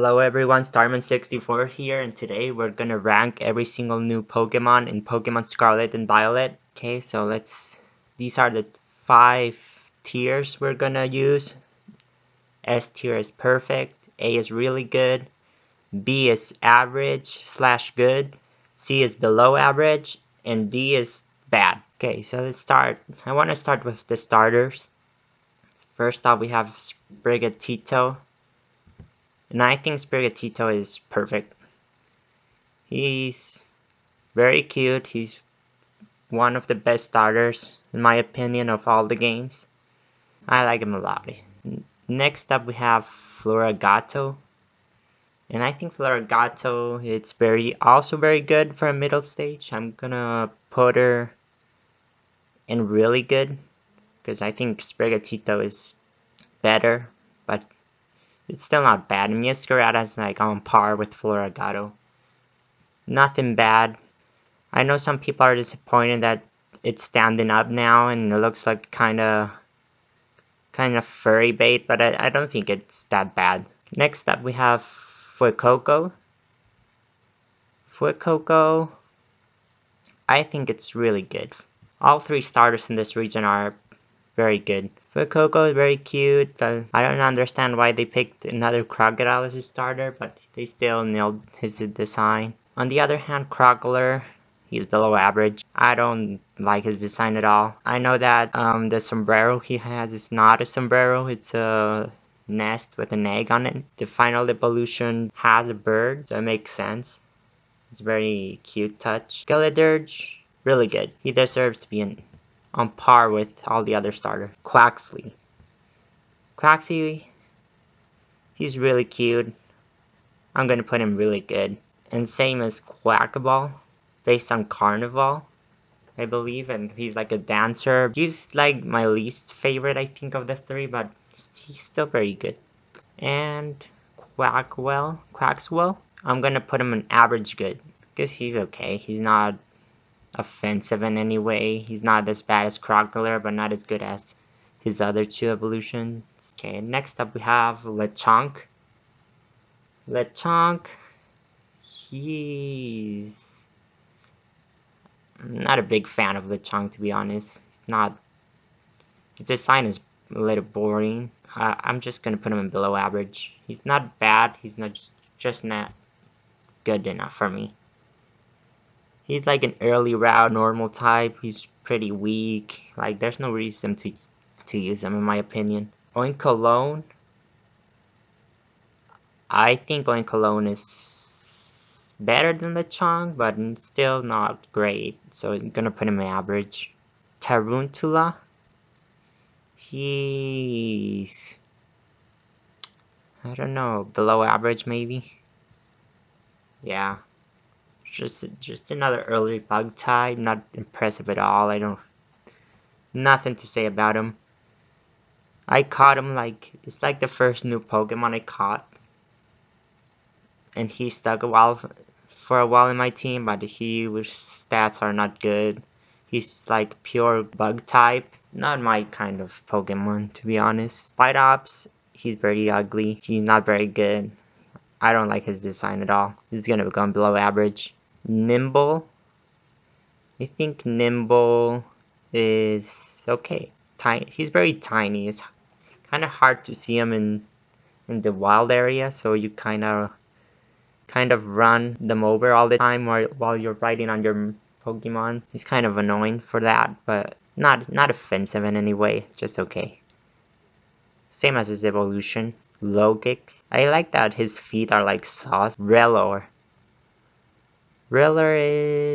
Hello everyone, Starman64 here, and today we're gonna rank every single new Pokemon in Pokemon Scarlet and Violet. Okay, so these are the 5 tiers we're gonna use. S tier is perfect, A is really good, B is average/good, C is below average, and D is bad. Okay, so let's start. I want to start with the starters. First off, we have Sprigatito. And I think Sprigatito is perfect. He's very cute. He's one of the best starters, in my opinion, of all the games. I like him a lot. Next up, we have Floragato. And I think Floragato, it's also very good for a middle stage. I'm gonna put her in really good, because I think Sprigatito is better, but it's still not bad. And Miscarada's like on par with Floragato. Nothing bad. I know some people are disappointed that it's standing up now and it looks like kind of furry bait, but I don't think it's that bad. Next up we have Fuecoco. Fuecoco, I think it's really good. All 3 starters in this region are very good. Fuecoco is very cute. I don't understand why they picked another crocodile as a starter, but they still nailed his design. On the other hand, Crocodile, he's below average. I don't like his design at all. I know that the sombrero he has is not a sombrero, it's a nest with an egg on it. The final evolution has a bird, so it makes sense. It's a very cute touch. Skeledirge, really good. He deserves to be on par with all the other starters. Quaxly, he's really cute. I'm gonna put him really good. And same as Quackaball, based on Carnival, I believe, and he's like a dancer. He's like my least favorite, I think, of the 3, but he's still very good. And Quaxwell, I'm gonna put him in average good, because he's okay. He's not offensive in any way. He's not as bad as Crocodile, but not as good as his other 2 evolutions. Okay, next up we have Lechonk. He's not a big fan of Lechonk, to be honest. His design is a little boring. I'm just gonna put him in below average. He's not bad, he's just not good enough for me. He's like an early route normal type. He's pretty weak. Like, there's no reason to use him, in my opinion. Oinkologne, I think Oinkologne is better than Lechonk, but still not great, so I'm gonna put him in average. Taruntula, he's, I don't know, below average maybe. Yeah, just another early bug type, not impressive at all. Nothing to say about him. I caught him it's like the first new Pokemon I caught, and he stuck for a while in my team, but his stats are not good. He's like pure bug type, not my kind of Pokemon, to be honest. Spidops, he's very ugly. He's not very good. I don't like his design at all. He's gonna become below average. Nimble, I think Nimble is okay. He's very tiny. It's kind of hard to see him in the wild area, so you kind of run them over all the time while you're riding on your Pokemon. It's kind of annoying for that, but not offensive in any way, just okay. Same as his evolution. Logix, I like that his feet are like sauce. Rellor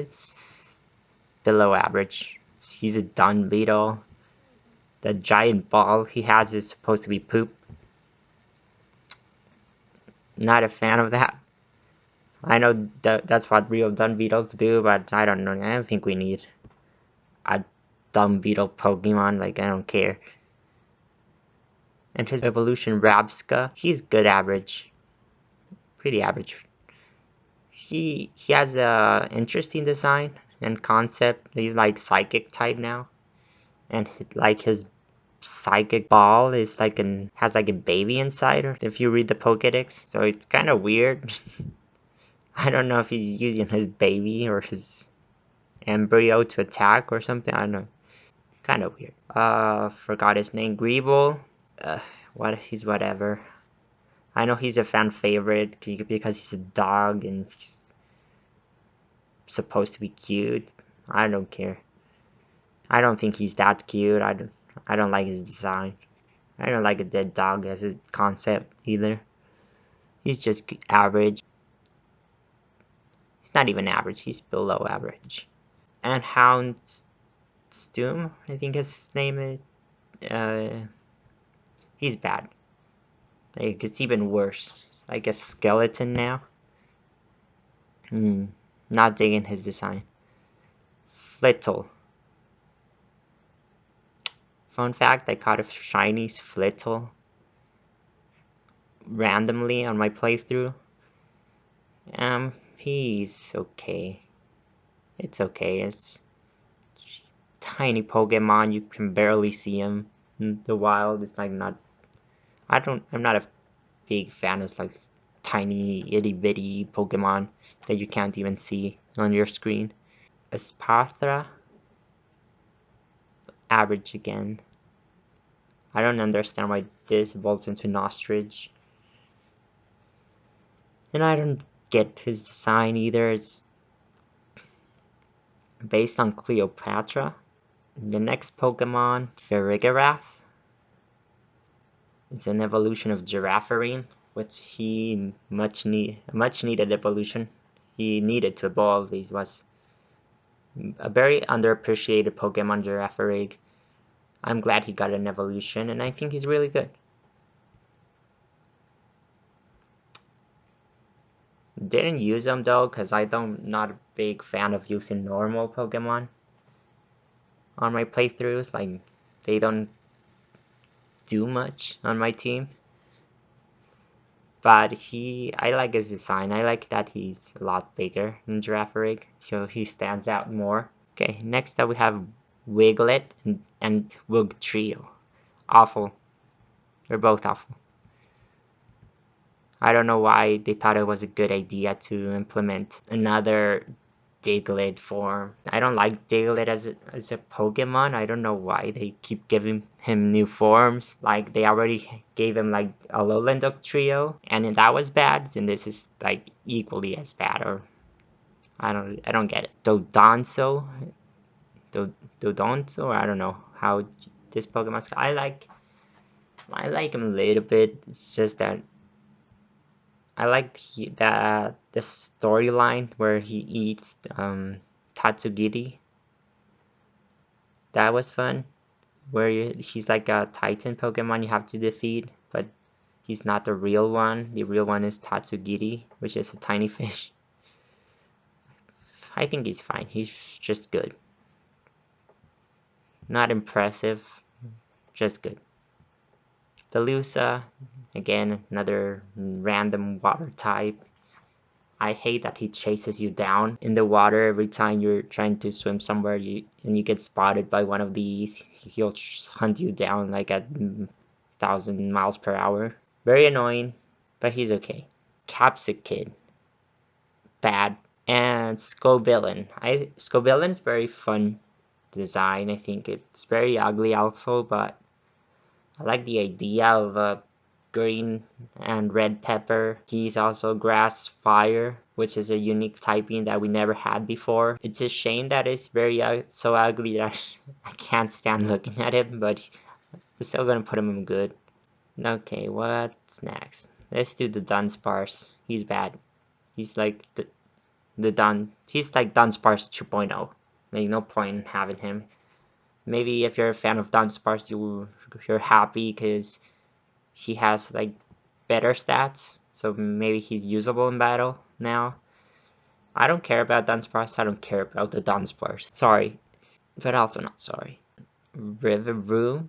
is below average. He's a dung beetle. The giant ball he has is supposed to be poop. Not a fan of that. I know that's what real dung beetles do, but I don't know. I don't think we need a dung beetle Pokemon. Like, I don't care. And his evolution, Rabska, he's good average. Pretty average. He has a interesting design and concept. He's like psychic type now. And like his psychic ball is like has like a baby inside, or if you read the Pokédex, so it's kind of weird. I don't know if he's using his baby or his embryo to attack or something. I don't know. Kind of weird. Forgot his name. Greeble. He's whatever. I know he's a fan favorite because he's a dog and he's supposed to be cute. I don't care. I don't think he's that cute. I don't like his design. I don't like a dead dog as a concept either. He's just average. He's not even average. He's below average. And Houndstoom, I think his name is. He's bad. Like it's even worse. It's like a skeleton now. Not digging his design. Flittle. Fun fact, I caught a shiny Flittle randomly on my playthrough. He's okay. It's okay. It's tiny Pokemon. You can barely see him in the wild. It's like not. I'm not a big fan of like tiny itty bitty Pokemon that you can't even see on your screen. Esparthra, average again. I don't understand why this evolves into Nostrich. And I don't get his design either. It's based on Cleopatra. The next Pokemon, Farigiraf, is an evolution of Giraffarian, which he much needed evolution. He needed to evolve. He was a very underappreciated Pokemon, Giraffarig. I'm glad he got an evolution, and I think he's really good. Didn't use him though, because not a big fan of using normal Pokemon on my playthroughs. Like, they don't do much on my team. But I like his design. I like that he's a lot bigger than Girafarig, so he stands out more. Okay, next up we have Wiglet and Wugtrio. Awful. They're both awful. I don't know why they thought it was a good idea to implement another Diglett form. I don't like Diglett as a Pokemon. I don't know why they keep giving him new forms. Like, they already gave him like a Lowland Trio, and that was bad, and this is like equally as bad. Or I don't get it. Dodonso, I don't know how this Pokemon's. I like him a little bit. It's just that I like the storyline where he eats Tatsugiri. That was fun. Where he's like a Titan Pokemon you have to defeat, but he's not the real one. The real one is Tatsugiri, which is a tiny fish. I think he's fine. He's just good. Not impressive, just good. Velusa, again, another random water type. I hate that he chases you down in the water every time you're trying to swim somewhere and you get spotted by one of these. He'll hunt you down like at 1,000 miles per hour. Very annoying, but he's okay. Capsicid, bad. And Scovillain. Scovillain is very fun design. I think it's very ugly also, but I like the idea of a green and red pepper. He's also grass fire, which is a unique typing that we never had before. It's a shame that it's very so ugly that I can't stand looking at him, but we're still gonna put him in good. Okay, what's next? Let's do the Dunsparce. He's bad. He's like he's like Dunsparce 2.0. Like, no point in having him. Maybe if you're a fan of Dunsparce, you're happy because he has like better stats, so maybe he's usable in battle now. I don't care about Dunsparce. I don't care about the Dunsparce. Sorry, but also not sorry. Riverroom.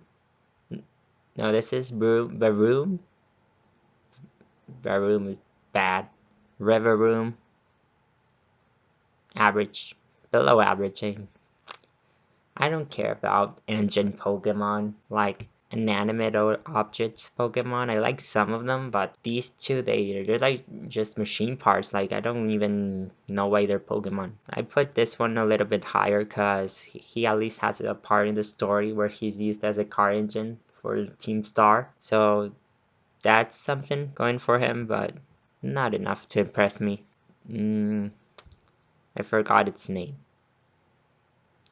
No, this is Baroom. Baroom is bad. Riverroom, average, below average. I don't care about engine Pokemon. Like, inanimate objects Pokemon. I like some of them, but these two, they're like just machine parts. Like I don't even know why they're Pokemon. I put this one a little bit higher because he at least has a part in the story where he's used as a car engine for Team Star. So that's something going for him, but not enough to impress me. I forgot its name.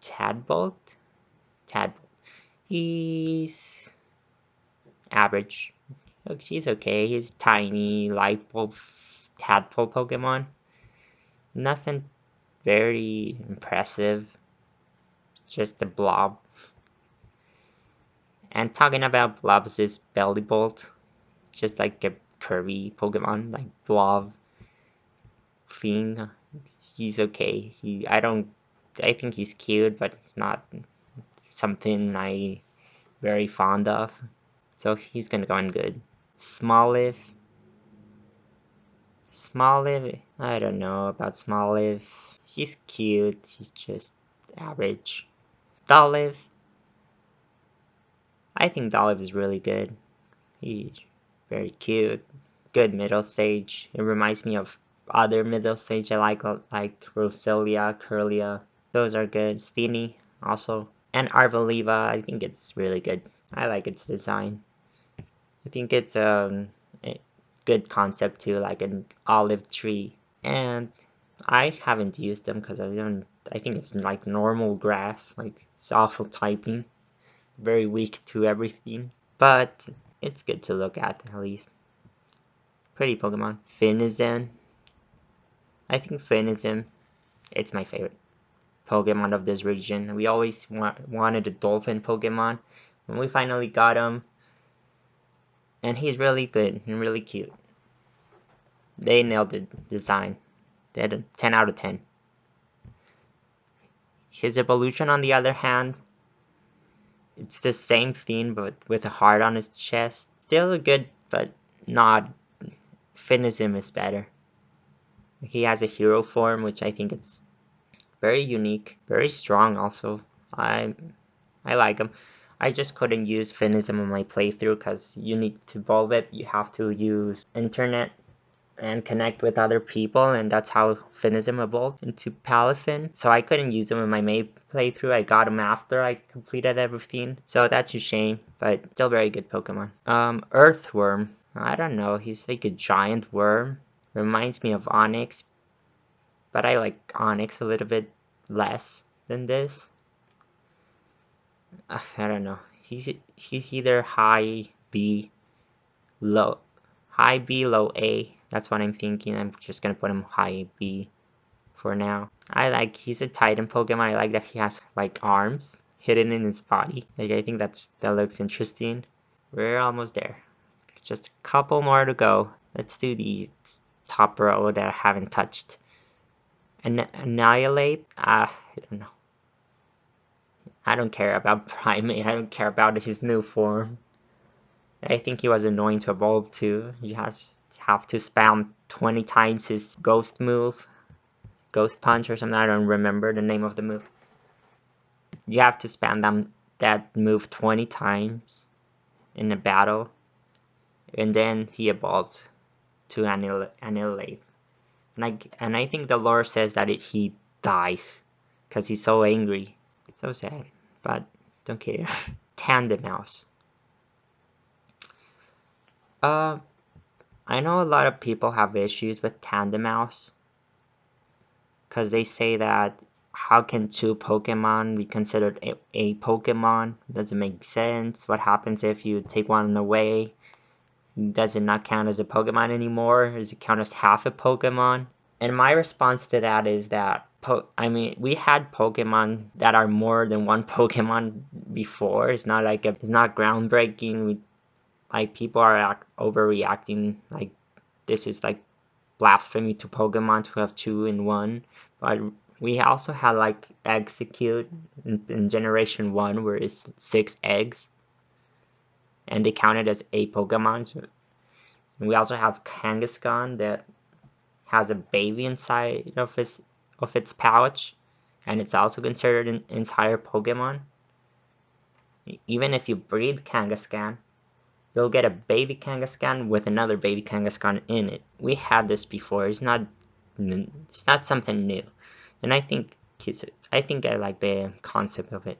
Tadbolt? Tadbolt. He's average. Look, he's okay. He's tiny, light bulb tadpole Pokemon. Nothing very impressive. Just a blob. And talking about blobs is Bellybolt. Just like a curvy Pokemon, like blob thing. He's okay. I think he's cute, but it's not something I very fond of. So he's gonna go in good. Smoliv. Smoliv, I don't know about Smoliv. He's cute, he's just average. Doliv. I think Doliv is really good. He's very cute. Good middle stage. It reminds me of other middle stage I like Roselia, Curlia. Those are good. Steenie also. And Arvaliva, I think it's really good. I like its design. I think it's a good concept too, like an olive tree. And I haven't used them because I think it's like normal grass, like it's awful typing, very weak to everything. But it's good to look at least. Pretty Pokemon. Finizen. I think Finizen, it's my favorite Pokemon of this region. We always wanted a dolphin Pokemon. When we finally got him, and he's really good and really cute. They nailed the design. They had a 10 out of 10. His evolution, on the other hand, it's the same theme, but with a heart on his chest. Still good, but not. Finism is better. He has a hero form, which I think it's very unique, very strong. Also, I like him. I just couldn't use Finism on my playthrough because you need to evolve it. You have to use internet and connect with other people, and that's how Finism evolved into Palafin. So I couldn't use him in my main playthrough. I got him after I completed everything. So that's a shame, but still very good Pokemon. Earthworm. I don't know, he's like a giant worm. Reminds me of Onyx, but I like Onyx a little bit less than this. I don't know. He's either high B, low A. That's what I'm thinking. I'm just gonna put him high B for now. He's a Titan Pokemon. I like that he has like arms hidden in his body. Like I think that looks interesting. We're almost there. Just a couple more to go. Let's do the top row that I haven't touched. Annihilate. I don't know. I don't care about Primate. I don't care about his new form. I think he was annoying to evolve too. You have to spam 20 times his ghost move. Ghost punch or something. I don't remember the name of the move. You have to spam that move 20 times in a battle. And then he evolved to Annihilate. And I think the lore says that he dies because he's so angry. It's so sad, but don't care. Tandemaus. I know a lot of people have issues with Tandemaus because they say that how can two Pokemon be considered a Pokemon? Doesn't make sense. What happens if you take one away? Does it not count as a Pokemon anymore? Does it count as half a Pokemon? And my response to that is that we had Pokemon that are more than one Pokemon before. It's not groundbreaking. Like people are overreacting. Like this is like blasphemy to Pokemon to have two in one. But we also had like Execute in Generation 1 where it's 6 eggs. And they counted as a Pokemon. So, and we also have Kangaskhan that has a baby inside of its pouch, and it's also considered an entire Pokemon. Even if you breed Kangaskhan, you'll get a baby Kangaskhan with another baby Kangaskhan in it. We had this before. It's not something new, and I think I like the concept of it.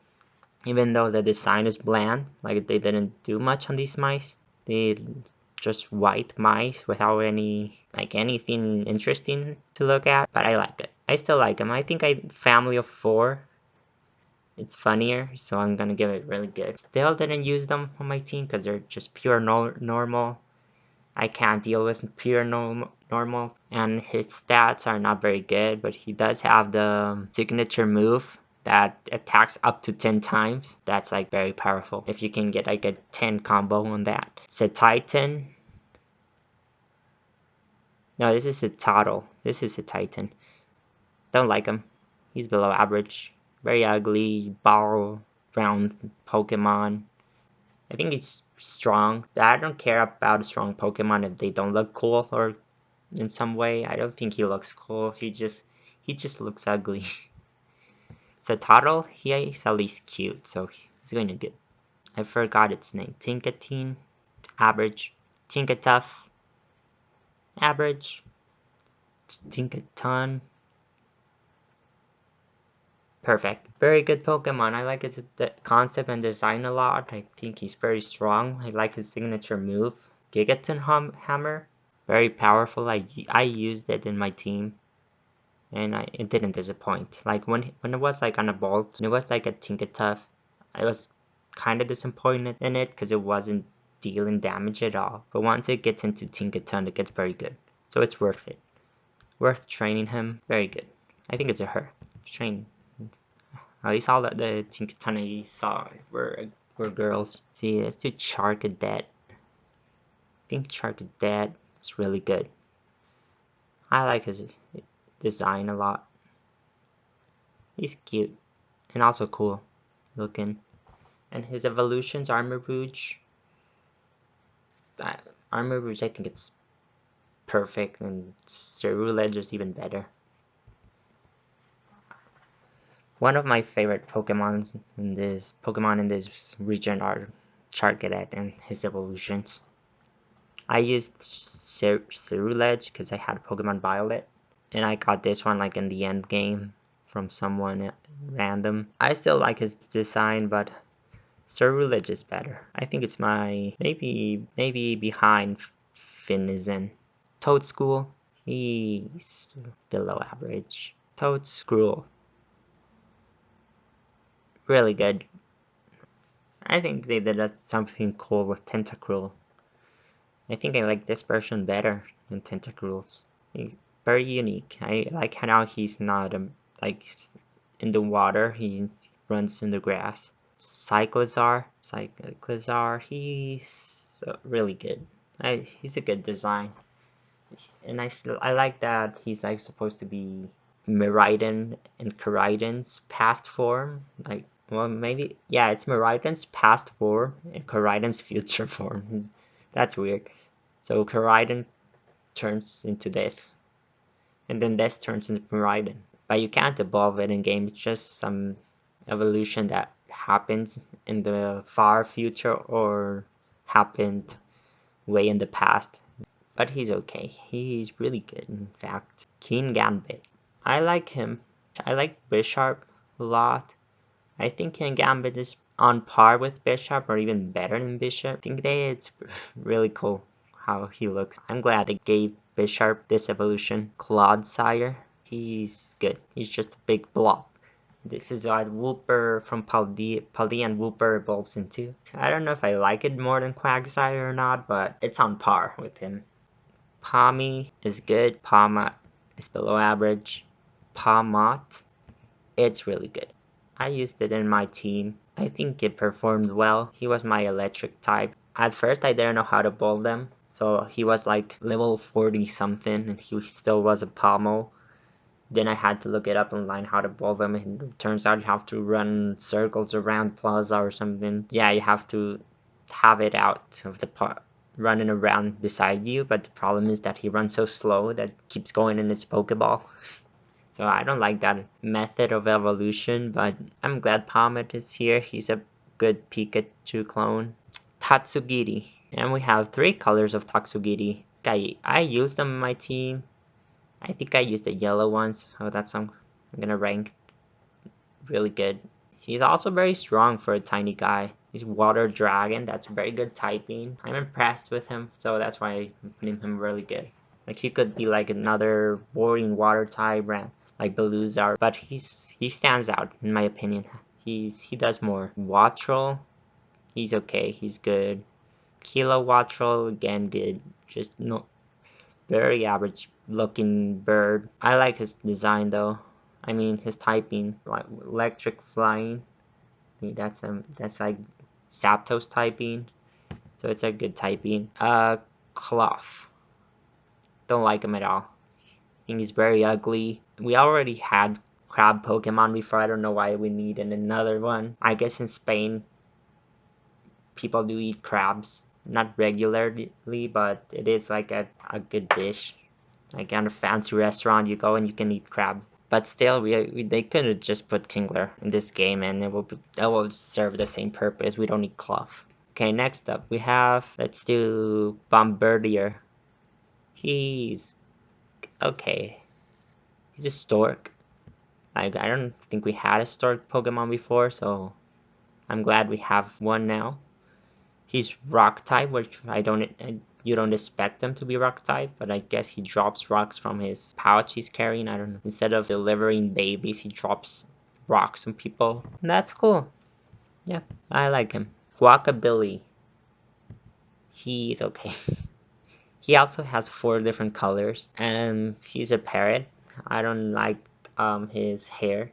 Even though the design is bland, like they didn't do much on these mice. They just white mice without anything interesting to look at. But I like it. I still like them. I think I family of 4. It's funnier, so I'm gonna give it really good. Still didn't use them on my team because they're just pure normal. I can't deal with pure normal, and his stats are not very good, but he does have the signature move that attacks up to 10 times. That's like very powerful if you can get like a 10 combo on that. It's a Titan. No, this is a Toddle. This is a Titan. Don't like him. He's below average. Very ugly, ball, brown Pokemon. I think he's strong. I don't care about a strong Pokemon if they don't look cool or in some way. I don't think he looks cool. He just looks ugly. So Taro, he's at least cute, so he's going to good. I forgot its name. Tinkatine, average. Tinkatuff, average. Tinkaton, perfect. Very good Pokemon. I like its concept and design a lot. I think he's very strong. I like his signature move. Gigaton Hammer, very powerful. I used it in my team, and it didn't disappoint. Like when it was like on a bolt, and it was like a Tinkatuff, I was kind of disappointed in it because it wasn't dealing damage at all. But once it gets into Tinkaton, it gets very good. So it's worth it. Worth training him. Very good. I think it's a her. Train. At least all the Tinkaton I saw were girls. See, let's do Charcadet. I think Charcadet is really good. I like his design a lot. He's cute and also cool looking. And his evolutions, Armor Rouge. Armor Rouge, I think it's perfect, and Ceruledge is even better. One of my favorite Pokemon in this region are Charcadet and his evolutions. I used Ceruledge because I had Pokemon Violet, and I got this one like in the end game from someone random. I still like his design, but Ceruledge is better. I think it's my maybe behind Finizen. Toadscool, he's below average. Toadscruel, really good. I think they did something cool with Tentacruel. I think I like this version better than Tentacruel's. He's very unique. I like how he's not like in the water. He runs in the grass. Cyclizar, he's really good. He's a good design, and I like that he's like supposed to be Miraidon and Koraidon's past form. Like, well, maybe yeah, it's Miraidon's past form and Koraidon's future form. That's weird. So Koraidon turns into this, and then this turns into Miraidon. But you can't evolve it in game. It's just some evolution that happens in the far future or happened way in the past. But he's okay. He's really good, in fact. Keen Gambit. I like him. I like Bisharp a lot. I think King Gambit is on par with Bishop or even better than Bishop. I think it's really cool how he looks. I'm glad they gave Bishop this evolution. Clodsire, he's good. He's just a big blob. This is what Wooper from Paldea and Wooper evolves into. I don't know if I like it more than Quagsire or not, but it's on par with him. Pawmi is good. Pawmot is below average. Pawmot, it's really good. I used it in my team. I think it performed well. He was my electric type. At first I didn't know how to bowl them. So he was like level 40 something and he still was a pommel. Then I had to look it up online how to bowl them, and it turns out you have to run circles around Plaza or something. Yeah, you have to have it out of the pot running around beside you, but the problem is that he runs so slow that it keeps going in its Pokeball. So I don't like that method of evolution, but I'm glad Palmet is here. He's a good Pikachu clone. Tatsugiri. And we have 3 colors of Tatsugiri. I used them in my team. I think I used the yellow ones, so that's I'm gonna rank really good. He's also very strong for a tiny guy. He's Water Dragon, that's very good typing. I'm impressed with him, so that's why I'm putting him really good. Like he could be like another boring water type brand, like Beluzar, but he stands out in my opinion. He does more. Wattrel, he's okay, he's good. Kilo Wattrel, again good. Just no very average looking bird. I like his design though. I mean his typing, like electric flying. That's like Zapdos typing. So it's a good typing. Cloth. Don't like him at all. I think he's very ugly. We already had crab Pokemon before. I don't know why we needed another one. I guess in Spain people do eat crabs. Not regularly, but it is like a good dish. Like on a fancy restaurant, you go and you can eat crab. But still, they could have just put Kingler in this game, and it will serve the same purpose. We don't need Cloth. Okay, next up we have, let's do Bombardier. He's okay. He's a Stork. Like I don't think we had a Stork Pokemon before, so I'm glad we have one now. He's rock type, which you don't expect him to be rock type, but I guess he drops rocks from his pouch he's carrying. I don't know. Instead of delivering babies, he drops rocks on people. And that's cool. Yeah, I like him. Guacabilly. He's okay. He also has 4 different colors, and he's a parrot. I don't like his hair.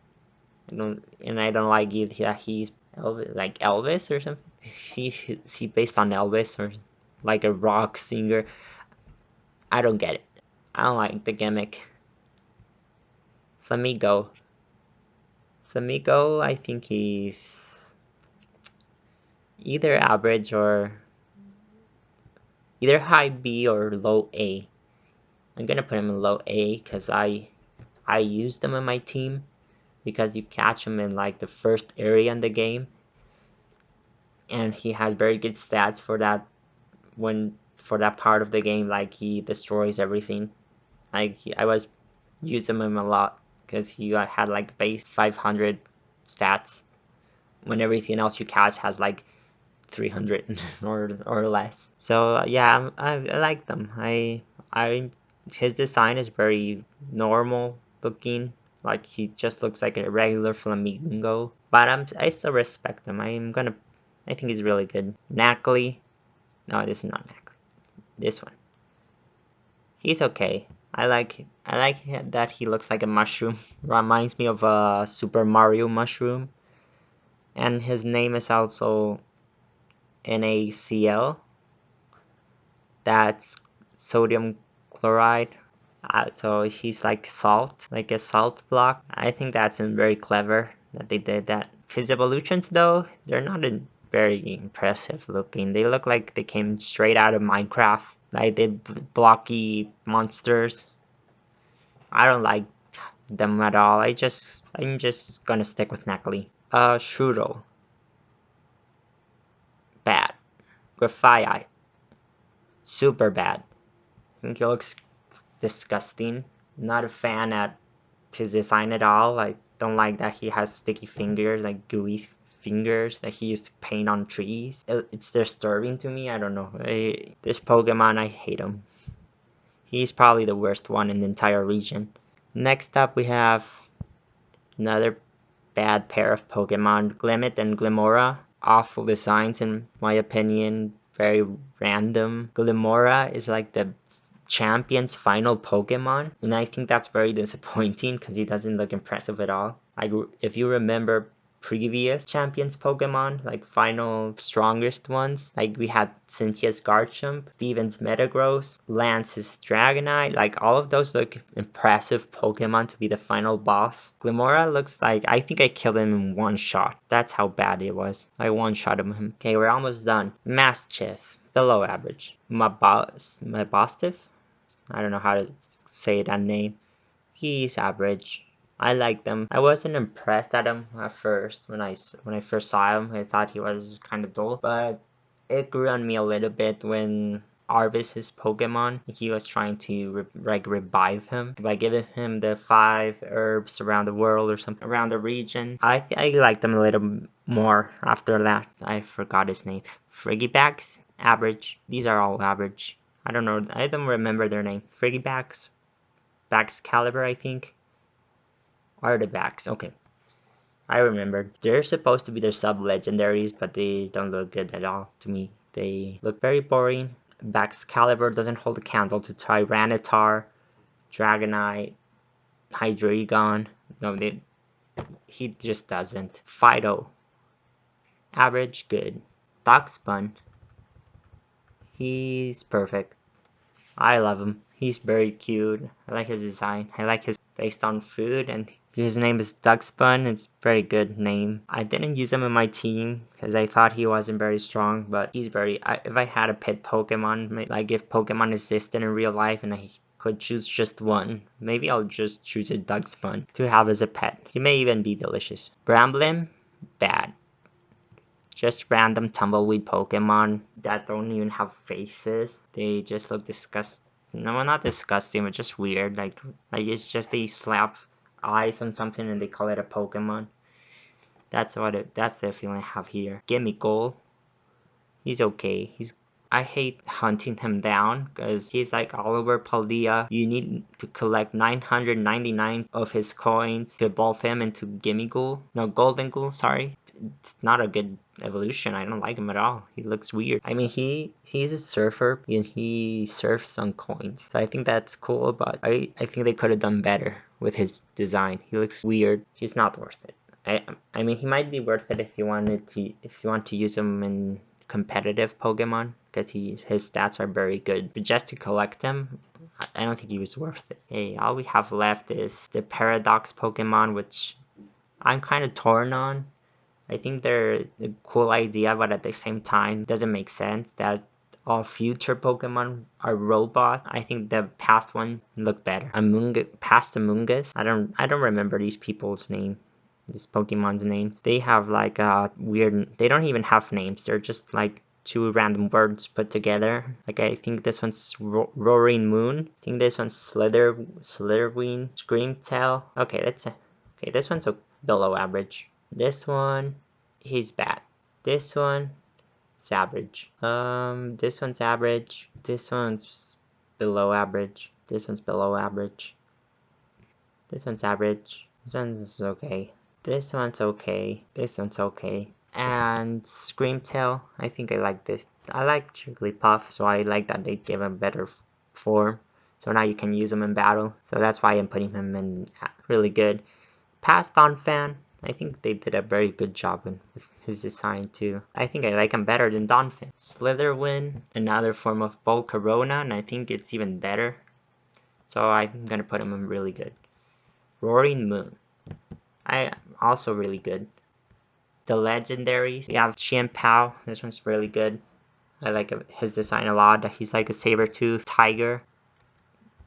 I don't like it that he's Elvis, like Elvis or something. Is he based on Elvis or like a rock singer? I don't get it. I don't like the gimmick. Flamigo. Flamigo, I think he's either average or either high B or low A. I'm gonna put him in low A because I used them in my team because you catch him in like the first area in the game, and he had very good stats for that for that part of the game. Like he destroys everything. I was using him a lot because he had like base 500 stats when everything else you catch has like 300 or less. So yeah, I like them. I his design is very normal looking. Like he just looks like a regular flamingo. But I still respect him. I think he's really good. Knackley. No, this is not Knackley. This one. He's okay. I like that he looks like a mushroom. Reminds me of a Super Mario mushroom. And his name is also NaCl. That's sodium chloride. So he's like salt, like a salt block. I think that's very clever that they did that. His evolutions though, they're not very impressive looking. They look like they came straight out of Minecraft. Like they blocky monsters. I don't like them at all. I'm just gonna stick with Neckley. Strudel. Bad. Graphite. Super bad. I think he looks disgusting. Not a fan at his design at all. I don't like that he has sticky fingers, like gooey fingers that he used to paint on trees. It's disturbing to me. I don't know. This Pokemon, I hate him. He's probably the worst one in the entire region. Next up, we have another bad pair of Pokemon, Glimmet and Glimmora. Awful designs in my opinion, very random. Glimmora is like the champion's final Pokemon, and I think that's very disappointing because he doesn't look impressive at all. If you remember previous champions Pokemon, like final strongest ones, like we had Cynthia's Garchomp, Steven's Metagross, Lance's Dragonite, like all of those look impressive Pokemon to be the final boss. Glimmora looks like, I think I killed him in one shot. That's how bad it was. I one-shot him. Okay, we're almost done. Mastiff, below average. Mastiff? I don't know how to say that name. He's average. I like them. I wasn't impressed at him at first when I first saw him. I thought he was kind of dull, but it grew on me a little bit when Arvis, his Pokemon, he was trying to revive him by giving him the 5 herbs around the world or something around the region. I liked him a little more after that. I forgot his name. Friggybags, average. These are all average. I don't know. I don't remember their name. Friggybags, Baxcalibur, I think. Artifacts. Okay, I remember. They're supposed to be their sub-legendaries, but they don't look good at all to me. They look very boring. Baxcalibur doesn't hold a candle to Tyranitar, Dragonite, Hydreigon. No, he just doesn't. Fido. Average, good. Darkspun. He's perfect. I love him. He's very cute. I like his design. I like his based on food, and his name is Duckspun. It's a very good name. I didn't use him in my team because I thought he wasn't very strong, but he's very... if I had a pet Pokemon, like if Pokemon existed in real life and I could choose just one, maybe I'll just choose a Duckspun to have as a pet. He may even be delicious. Bramblin, bad. Just random tumbleweed Pokemon that don't even have faces. They just look disgusting. No, not disgusting, but just weird. Like it's just they slap eyes on something and they call it a Pokemon. That's the feeling I have here. Gimme Goal. He's okay. I hate hunting him down because he's like all over Paldea. You need to collect 999 of his coins to evolve him into Gimme Ghoul. No, Golden Ghoul, sorry. It's not a good evolution. I don't like him at all. He looks weird. I mean, he's a surfer and he surfs on coins. So I think that's cool, but I think they could have done better with his design. He looks weird. He's not worth it. I mean, he might be worth it if you want to use him in competitive Pokemon because his stats are very good. But just to collect him, I don't think he was worth it. Hey, all we have left is the Paradox Pokemon, which I'm kind of torn on. I think they're a cool idea, but at the same time, it doesn't make sense that all future Pokemon are robots. I think the past one looked better. Past Amoonguss. I don't remember these people's name. This Pokemon's names. They have like a weird. They don't even have names. They're just like two random words put together. Like I think this one's Roaring Moon. I think this one's Slitherwing, Screamtail. Okay, okay. This one's below average. This one, he's bad. This one, it's average. This one's average. This one's below average. This one's below average. This one's average. This one's okay. This one's okay. This one's okay. And Screamtail, I think I like this. I like Jigglypuff, so I like that they give him better form. So now you can use him in battle. So that's why I'm putting him in really good. Past Donphan, I think they did a very good job with his design too. I think I like him better than Donphan. Slitherwin, another form of Volcarona, and I think it's even better. So I'm gonna put him in really good. Roaring Moon. Also really good. The Legendaries. We have Qianpao. This one's really good. I like his design a lot. He's like a saber-tooth tiger.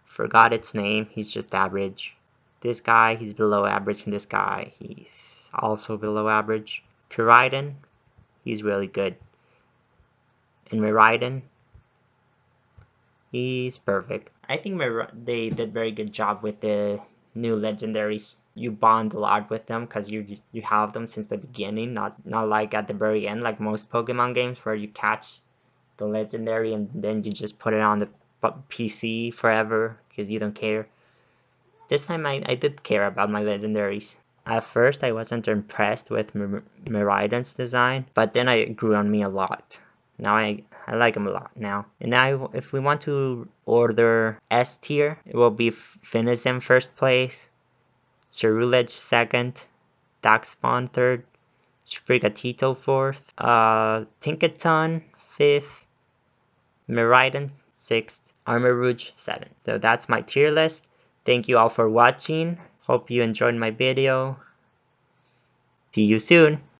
Forgot its name. He's just average. This guy, he's below average, and this guy, he's also below average. Pyridon, he's really good. And Miraidon, he's perfect. I think they did very good job with the new legendaries. You bond a lot with them because you have them since the beginning, not like at the very end like most Pokemon games where you catch the legendary and then you just put it on the PC forever because you don't care. This time I did care about my legendaries. At first I wasn't impressed with Miraidon's design, but then it grew on me a lot. Now I like him a lot now. And now if we want to order S tier, it will be Finizen first place, Cerulege second, Darkspawn third, Sprigatito fourth, Tinkaton fifth, Miraidon sixth, Armarouge seventh. So that's my tier list. Thank you all for watching. Hope you enjoyed my video. See you soon.